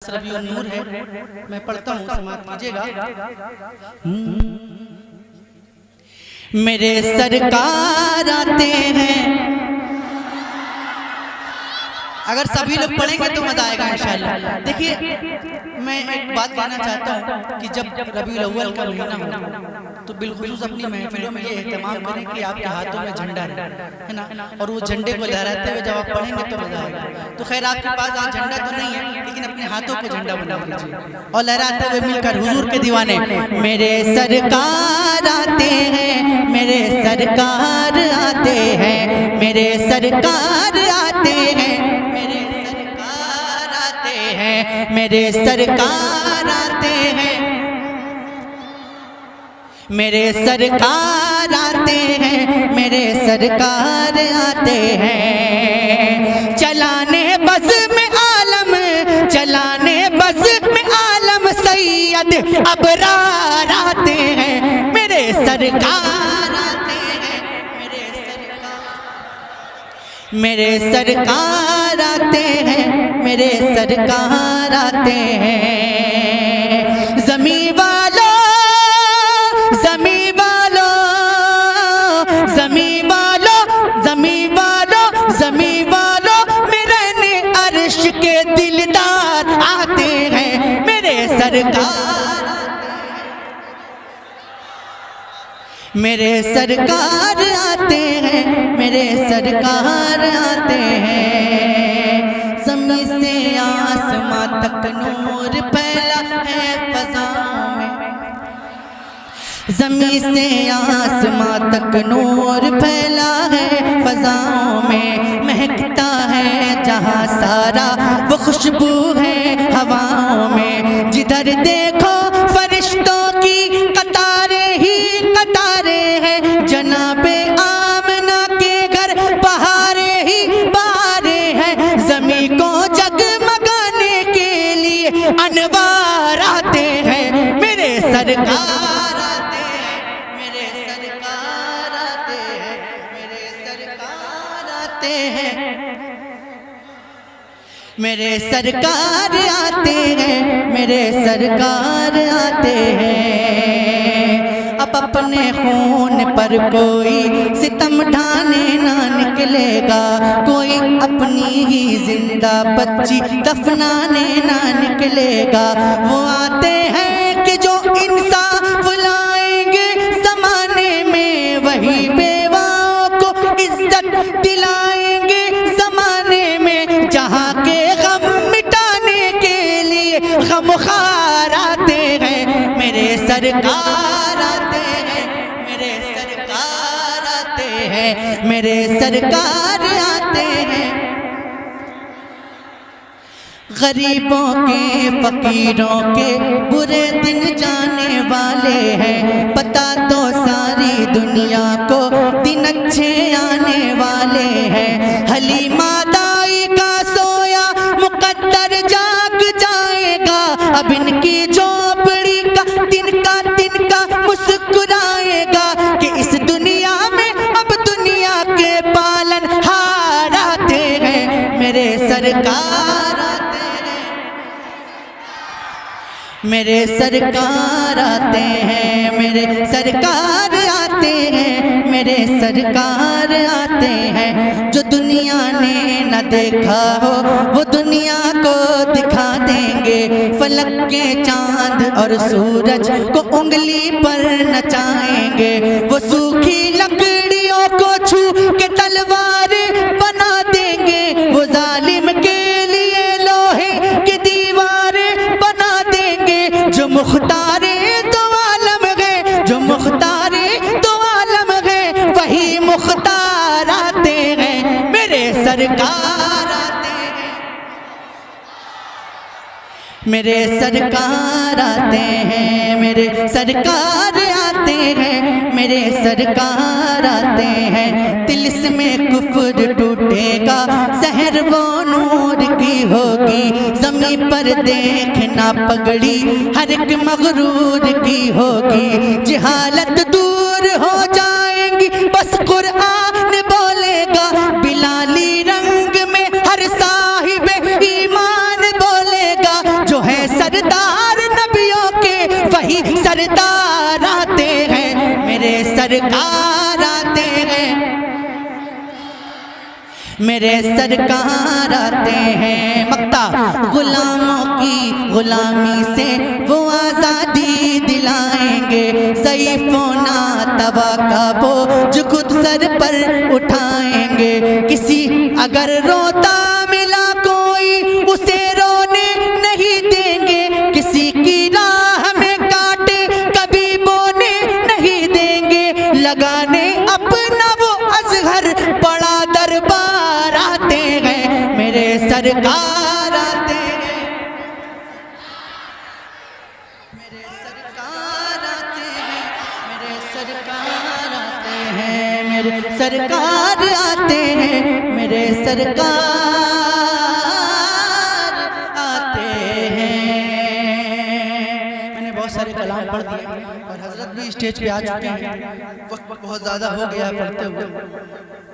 10 रबीउल नूर है, मैं पढ़ता हूँ, समाप्त कीजिएगा। मेरे सरकार आते हैं, अगर सभी लोग पढ़ेंगे तो मजा आएगा इंशाअल्लाह। देखिए मैं एक बात कहना चाहता हूँ कि जब रबीउल अव्वल का महीना हो तो बिलखुसूस अपनी महफिलों में ये एहतमाम करें कि आपके हाथों में झंडा है ना, और वो झंडे को लहराते हुए जब आप पढ़ेंगे तो मजा आएगा। तो खैर आपके पास आज झंडा तो नहीं है, लेकिन अपने हाथों को झंडा बना लीजिए और लहराते हुए मिलकर हुजूर के दीवाने। मेरे सरकार आते हैं, मेरे सरकार आते हैं, मेरे सरकार आते हैं, मेरे सरकार आते हैं, मेरे सरकार आते हैं, मेरे सरकार आते हैं, मेरे सरकार आते हैं। चलाने बस में आलम, चलाने बस में आलम सैयद अबरार आते हैं, मेरे सरकार आते हैं, मेरे सरकार, मेरे सरकार आते हैं, मेरे सरकार आते हैं। ज़मीं वालों, ज़मीं वालों, ज़मीं वालों, ज़मीं वालों, ज़मीं वालों, मेरे ने अर्श के दिलदार आते हैं, मेरे सरकार, मेरे सरकार आते हैं, मेरे सरकार आते हैं। ज़मीं से आसमां तक नूर फैला है फ़ज़ाओं में, ज़मीं से आसमां तक नूर फैला है फ़ज़ाओं में। महकता है जहाँ सारा वो खुशबू है हवाओं में। जिधर देखो फरिश्तों की कतारें ही कतारें हैं, जनाबे आमना के घर बहारे ही बहारे हैं। ज़मीं को जगमगाने के लिए अनवार आते हैं, मेरे सरकार आते हैं, मेरे सरकार आते हैं, मेरे सरकार आते हैं, मेरे सरकार आते हैं, मेरे सरकार आते हैं। अब अपने खून पर कोई सितम ढाने ना निकलेगा, कोई अपनी ही जिंदा बच्ची दफनाने ना निकलेगा। वो आते हैं कि जो इंसाफ लाएंगे ज़माने में, वही बेवाओं को इज्जत दिलाएंगे ज़माने में। जहाँ के गम मिटाने के लिए गमख्वार आते हैं, मेरे सरकार आते हैं, मेरे सरकार आते हैं, मेरे सरकार आते हैं। गरीबों के फकीरों के बुरे दिन जाने वाले हैं, पता तो सारी दुनिया को दिन अच्छे आने वाले हैं। हलीमा दाई का सोया मुकद्दर जाग जाएगा, अब इनकी झोपड़ी का तिनका मुस्कुराएगा कि इस दुनिया में अब दुनिया के पालन हार आते हैं, मेरे सरकार आते हैं, मेरे सरकार आते हैं, मेरे सरकार आते हैं, मेरे सरकार आते हैं। जो दुनिया ने न देखा हो वो दुनिया को दिखा देंगे, फलक के चांद और सूरज को उंगली पर नचाएंगे। वो सूखी लकड़ियों को छू के तलवार बना देंगे, वो जालिम के लिए लोहे की दीवार बना देंगे। जो मुख्तारे दो आलम है, जो मुख्तारे दो आलम है, वही मुख्तार आते हैं, मेरे सरकार आते हैं, मेरे सरकार आते हैं, मेरे सरकार आते हैं, मेरे सरकार आते हैं। तिलिस्मे कुफ्र टूटेगा, सहर वो नूर की होगी। ज़मीं पर देखना पगड़ी हर एक मगरूर की होगी। जहालत दूर हो जाएंगी, बस कुरान बोलेगा। बिलाली रंग में हर साहिब ईमान बोलेगा। जो सरदार नबियों के वही सरदार आते हैं, मेरे सरकार आते हैं, मेरे सरकार आते हैं। मक्ता गुलामों की गुलामी से वो आज़ादी दिलाएंगे, सैफोना तवा का बोझ खुद सर पर उठाएंगे। किसी अगर रोता मिला कोई उसे रोने नहीं देंगे, किसी की राह में काटे कभी बोने नहीं देंगे, लगाने अपना वो अजहर बड़ा दरबार आते हैं, मेरे सरकार आते हैं, मेरे सरकार आते हैं, मेरे सरकार आते हैं, मेरे सरकार आते हैं, मेरे सरकार आते हैं। मैंने बहुत सारे कलाम पढ़ दिए और हजरत भी स्टेज पे आ चुके हैं, वक्त बहुत ज़्यादा हो गया पढ़ते हुए।